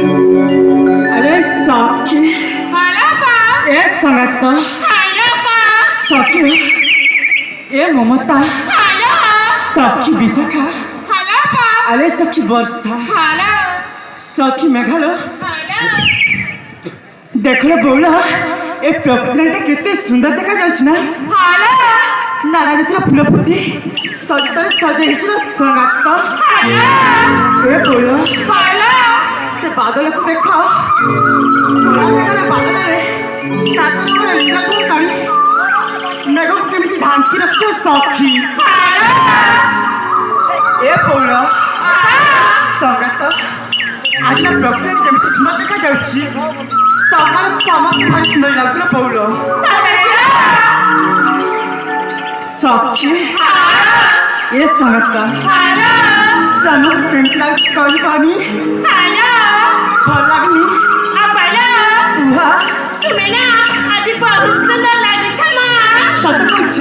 अरे सखी ए संगत सखी ए ममता सखी विशाखा अरे सखी वर्षा सखी मेघालो देखलो बौला ए प्रकृति केते सुंदर देखा जाउछ ना नाना जतरा फूल फुटी सजतरे सजे हिचरा संगत ए बौला से बादल को देखा बादल रे मेघ केमिति ढांकी रखछ सखी ए बौला संगत आज प्रकृति केमिति सुंदर देखा जाउछि तमार समस्त भाई सुंदर लागछ बौला सखी ए संगत तनु केमिति लागछ कहि पानी भल लागनी उहा तुम्हें ना आदि बहुत सुंदर लगे छमा सत कुछ